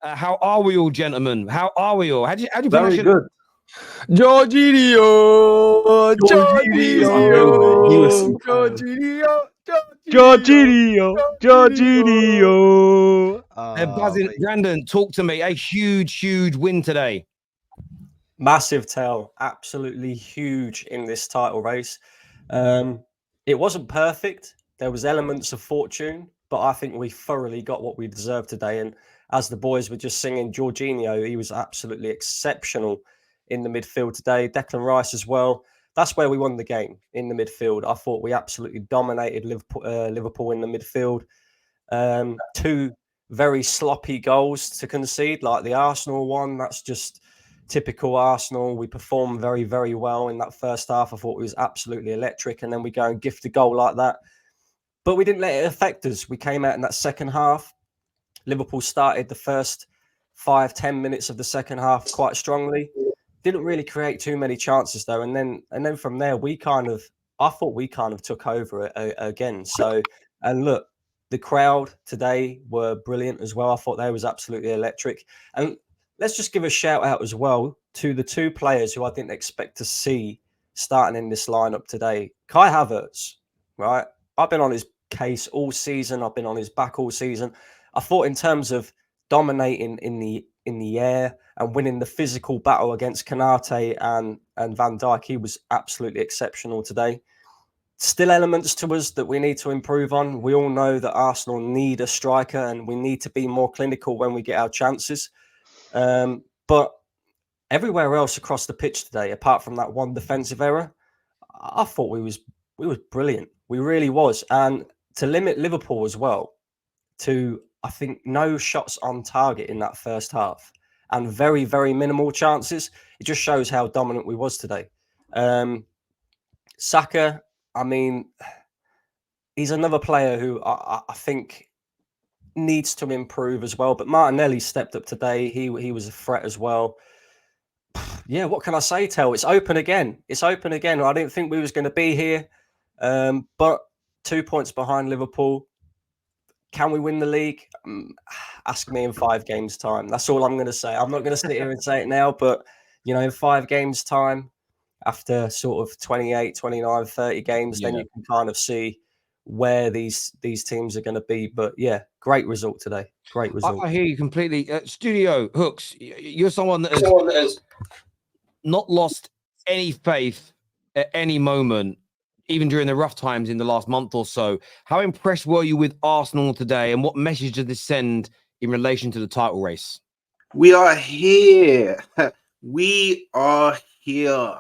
How are we all, gentlemen? How are we all? How do you pronounce Very it? good. Jorginho, Jorginho, Jorginho. They're buzzing. Brandon, talk to me. A huge win today. Massive tell, absolutely huge in this title race. It wasn't perfect. There was elements of fortune, but I think we thoroughly got what we deserved today. And as the boys were just singing, Jorginho, he was absolutely exceptional in the midfield today. Declan Rice as well. That's where we won the game, in the midfield. I thought we absolutely dominated Liverpool in the midfield. Two very sloppy goals to concede, like the Arsenal one. That's just typical Arsenal. We performed very well in that first half. I thought it was absolutely electric. And then we go and gift a goal like that. But we didn't let it affect us. We came out in that second half. Liverpool started the first 5-10 minutes of the second half quite strongly. Didn't really create too many chances though. And then from there, I thought we kind of took over it again. So, and look, the crowd today were brilliant as well. I thought they was absolutely electric. And let's just give a shout out as well to the two players who I didn't expect to see starting in this lineup today. Kai Havertz, right? I've been on his case all season. I've been on his back all season. I thought in terms of dominating in the air and winning the physical battle against Kanate and Van Dijk, he was absolutely exceptional today. Still elements to us that we need to improve on. We all know that Arsenal need a striker and we need to be more clinical when we get our chances. But everywhere else across the pitch today, apart from that one defensive error, I thought we was brilliant. We really was. And to limit Liverpool as well to, I think, no shots on target in that first half and very minimal chances, it just shows how dominant we was today. Saka, I mean, he's another player who I think needs to improve as well. But Martinelli stepped up today. He was a threat as well. Yeah, what can I say, Tel? It's open again. It's open again. I didn't think we was going to be here. But 2 points behind Liverpool. Can we win the league? Ask me in 5 games' time. That's all I'm going to say. I'm not going to sit here and say it now, but, in 5 games' time, after sort of 28, 29, 30 games, then you can kind of see where these teams are going to be. But yeah, great result today. Great result. I hear you completely. Studio Hooks, you're someone that has not lost any faith at any moment, even during the rough times in the last month or so. How impressed were you with Arsenal today, and what message did this send in relation to the title race? We are here. We are here.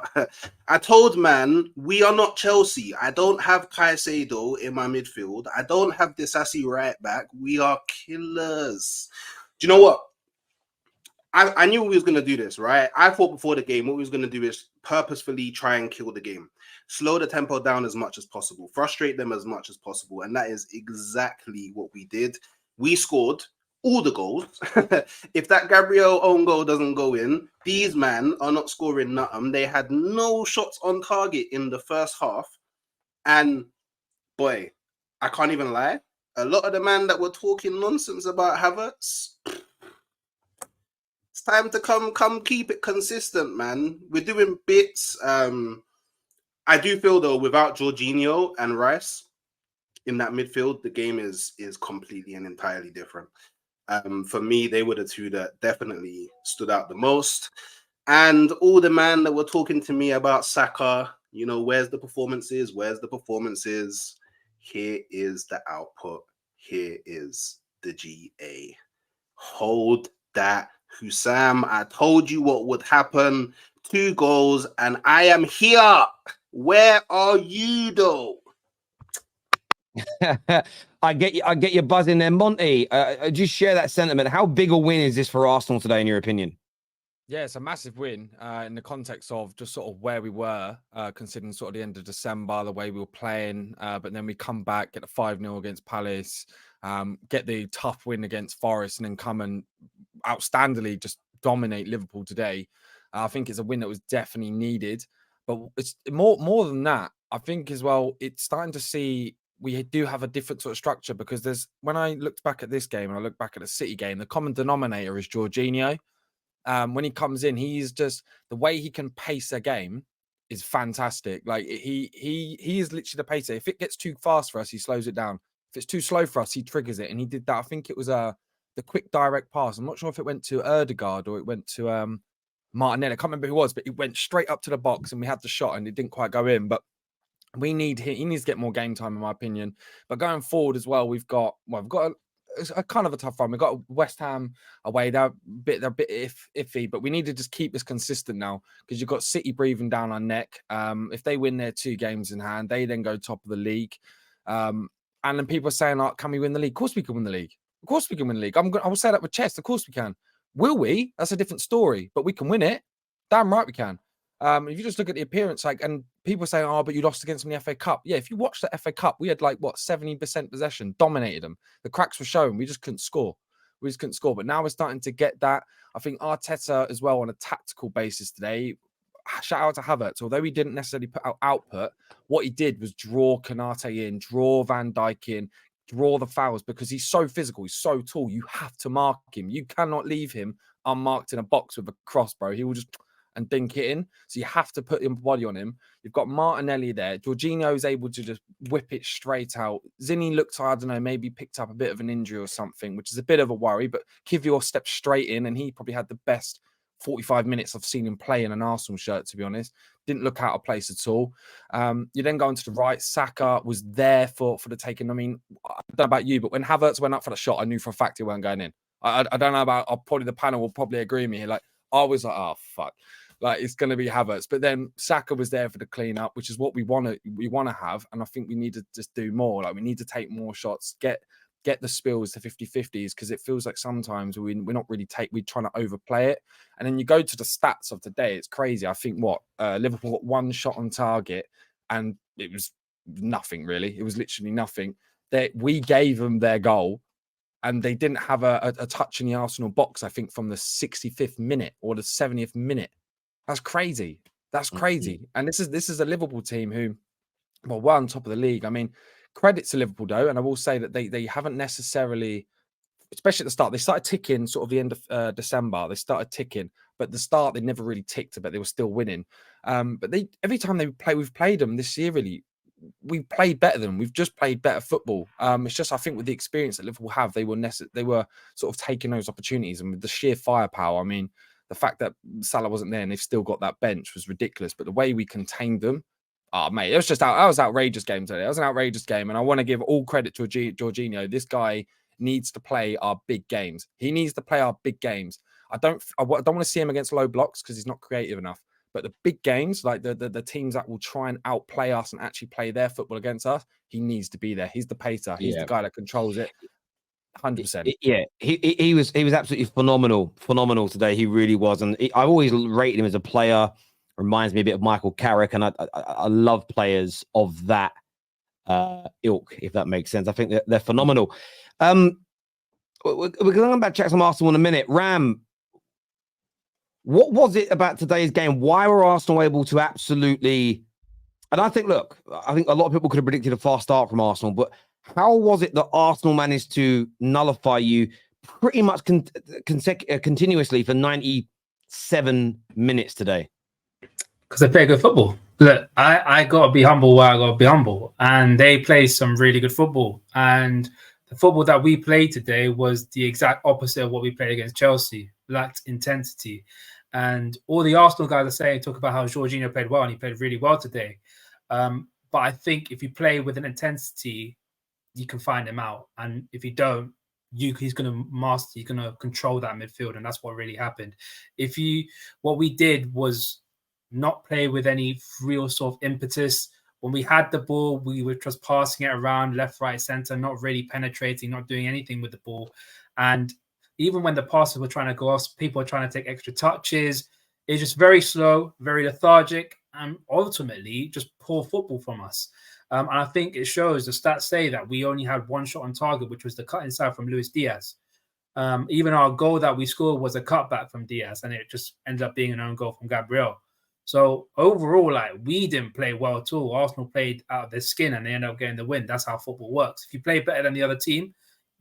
I told man, we are not Chelsea. I don't have Caicedo in my midfield. I don't have Disasi right back. We are killers. Do you know what? I knew we was going to do this, right? I thought before the game, what we was going to do is purposefully try and kill the game. Slow the tempo down as much as possible. Frustrate them as much as possible. And that is exactly what we did. We scored all the goals. If that Gabriel own goal doesn't go in, these men are not scoring nothing. They had no shots on target in the first half. And boy, I can't even lie. A lot of the men that were talking nonsense about Havertz, it's time to come keep it consistent, man. We're doing bits. I do feel though, without Jorginho and Rice in that midfield, the game is completely and entirely different. For me, they were the two that definitely stood out the most. And all the man that were talking to me about Saka, where's the performances? Where's the performances? Here is the output. Here is the GA. Hold that, Hussam. I told you what would happen. 2 goals, and I am here. Where are you, though? I get you buzzing there, Monty. Just share that sentiment. How big a win is this for Arsenal today, in your opinion? Yeah, it's a massive win in the context of just sort of where we were, considering sort of the end of December, the way we were playing. But then we come back, get a 5-0 against Palace, get the tough win against Forest, and then come and outstandingly just dominate Liverpool today. I think it's a win that was definitely needed. But it's more than that. I think as well, it's starting to see we do have a different sort of structure, because when I looked back at this game and I look back at the City game, the common denominator is Jorginho. When he comes in, he's just, the way he can pace a game is fantastic. Like he is literally the pacer. If it gets too fast for us, he slows it down. If it's too slow for us, he triggers it. And he did that. I think it was the quick direct pass. I'm not sure if it went to Erdegaard or it went to Martinelli. I can't remember who it was, but it went straight up to the box and we had the shot and it didn't quite go in. But he needs to get more game time, in my opinion. But going forward as well, we've got a kind of a tough run. We've got West Ham away. They're a bit iffy, but we need to just keep this consistent now, because you've got City breathing down our neck. If they win their 2 games in hand, they then go top of the league. And then people are saying, can we win the league? Of course we can win the league. Of course we can win the league. I will say that with chest. Of course we can. Will we? That's a different story, but we can win it. Damn right we can. If you just look at the appearance, and people say, but you lost against them in the FA Cup. Yeah, if you watch the FA Cup, we had 70% possession, dominated them. The cracks were showing. We just couldn't score. But now we're starting to get that. I think Arteta as well, on a tactical basis today. Shout out to Havertz. Although he didn't necessarily put out output, what he did was draw Konate in, draw Van Dijk in, draw the fouls, because he's so physical. He's so tall. You have to mark him. You cannot leave him unmarked in a box with a cross, bro. He will just and dink it in. So you have to put your body on him. You've got Martinelli there. Jorginho is able to just whip it straight out. Zinni looked, I don't know, maybe picked up a bit of an injury or something, which is a bit of a worry, but Kivior stepped straight in and he probably had the best 45 minutes I've seen him play in an Arsenal shirt, to be honest. Didn't look out of place at all. You then go into the right. Saka was there for the taking. I mean, I don't know about you, but when Havertz went up for the shot, I knew for a fact he weren't going in. I don't know about, probably the panel will probably agree with me here. I was like, oh, fuck. It's going to be Havertz. But then Saka was there for the cleanup, which is what we want to have. And I think we need to just do more. We need to take more shots, get the spills to 50-50s, because it feels like sometimes we're not really we're trying to overplay it. And then you go to the stats of today, it's crazy. I think Liverpool got 1 shot on target and it was nothing really. It was literally nothing. We gave them their goal and they didn't have a touch in the Arsenal box, I think, from the 65th minute or the 70th minute. That's crazy. That's crazy. And this is a Liverpool team who, we're on top of the league. I mean, credit to Liverpool though, and I will say that they haven't necessarily, especially at the start, they started ticking sort of the end of December. They started ticking, but at the start they never really ticked, but they were still winning. But every time we've played them this year, really, we've played better than them. We've just played better football. It's just, I think, with the experience that Liverpool have, they were sort of taking those opportunities, and with the sheer firepower. I mean, the fact that Salah wasn't there and they've still got that bench was ridiculous. But the way we contained them, mate, it was just that was an outrageous game today. It was an outrageous game, and I want to give all credit to Jorginho. This guy needs to play our big games. He needs to play our big games. I don't want to see him against low blocks because he's not creative enough. But the big games, like the teams that will try and outplay us and actually play their football against us, he needs to be there. He's the pacer. He's the guy that controls it. 100%. Yeah, he was absolutely phenomenal today. He really was, and I've always rated him as a player. Reminds me a bit of Michael Carrick, and I love players of that ilk, if that makes sense. I think they're phenomenal. We're going back to check some Arsenal in a minute. Ram, what was it about today's game? Why were Arsenal able to absolutely? And I think a lot of people could have predicted a fast start from Arsenal, but how was it that Arsenal managed to nullify you pretty much continuously for 97 minutes today? Because they play good football. Look, I got to be humble where I got to be humble. And they play some really good football. And the football that we played today was the exact opposite of what we played against Chelsea. Lacked intensity. And all the Arsenal guys are saying, talk about how Jorginho played well, and he played really well today. But I think if you play with an intensity, you can find him out. And if you don't, he's going to master, he's going to control that midfield. And that's what really happened. What we did was not play with any real sort of impetus. When we had the ball, we were just passing it around left, right, center, not really penetrating, not doing anything with the ball. And even when the passes were trying to go off, people were trying to take extra touches. It's just very slow, very lethargic, and ultimately just poor football from us. And I think it shows, the stats say that we only had 1 shot on target, which was the cut inside from Luis Diaz. Even our goal that we scored was a cutback from Diaz, and it just ended up being an own goal from Gabriel. So overall, like, we didn't play well at all. Arsenal played out of their skin and they ended up getting the win. That's how football works. If you play better than the other team,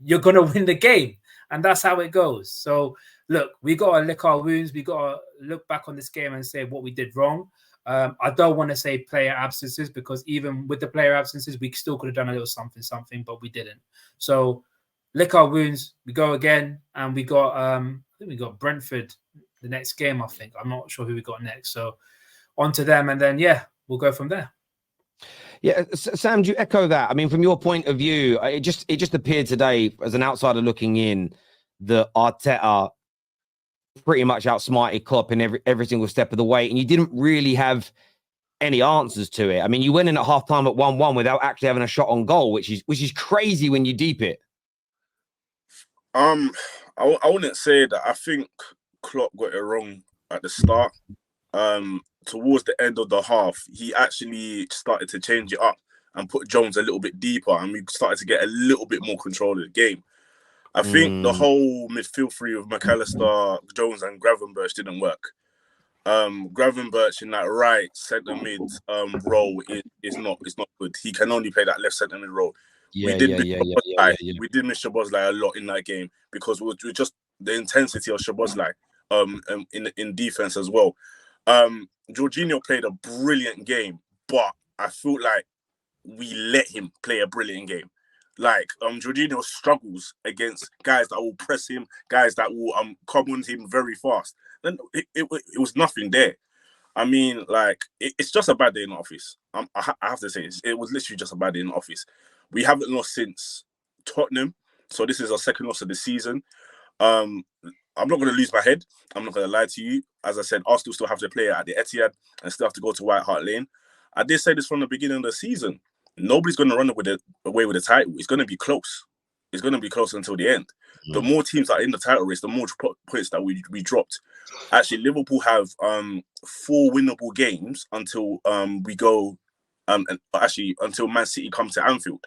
you're going to win the game. And that's how it goes. So look, we got to lick our wounds. We got to look back on this game and say what we did wrong. I don't want to say player absences, because even with the player absences, we still could have done a little something, but we didn't. So lick our wounds. We go again, and we got I think we got Brentford the next game. I think I'm not sure who we got next. So on to them, and then we'll go from there. Yeah, Sam, do you echo that? I mean, from your point of view, it just appeared today as an outsider looking in that Arteta pretty much outsmarted Klopp in every single step of the way, and you didn't really have any answers to it. I mean, you went in at halftime at 1-1 without actually having a shot on goal, which is crazy when you deep it. I wouldn't say that. I think Klopp got it wrong at the start. Towards the end of the half, he actually started to change it up and put Jones a little bit deeper, and we started to get a little bit more control of the game. I think the whole midfield three of McAllister, Jones, and Gravenberch didn't work. Gravenberch in that right centre mid role is not good. He can only play that left centre mid role. We did miss Szoboszlai a lot in that game because we just the intensity of Szoboszlai in defense as well. Jorginho played a brilliant game, but I feel like we let him play a brilliant game. Like Jorginho struggles against guys that will press him, guys that will come on him very fast. Then it was nothing there. I mean, like it's just a bad day in the office. I have to say it was literally just a bad day in the office. We haven't lost since Tottenham, so this is our second loss of the season. I'm not going to lose my head. I'm not going to lie to you. As I said, Arsenal still have to play at the Etihad and still have to go to White Hart Lane. I did say this from the beginning of the season. Nobody's going to run away with the title. It's going to be close. It's going to be close until the end. The more teams that are in the title race, the more points that we dropped. Actually, Liverpool have 4 winnable games until we go, until Man City comes to Anfield.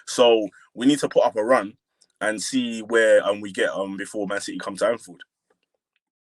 So we need to put up a run and see where we get before Man City come to Anfield.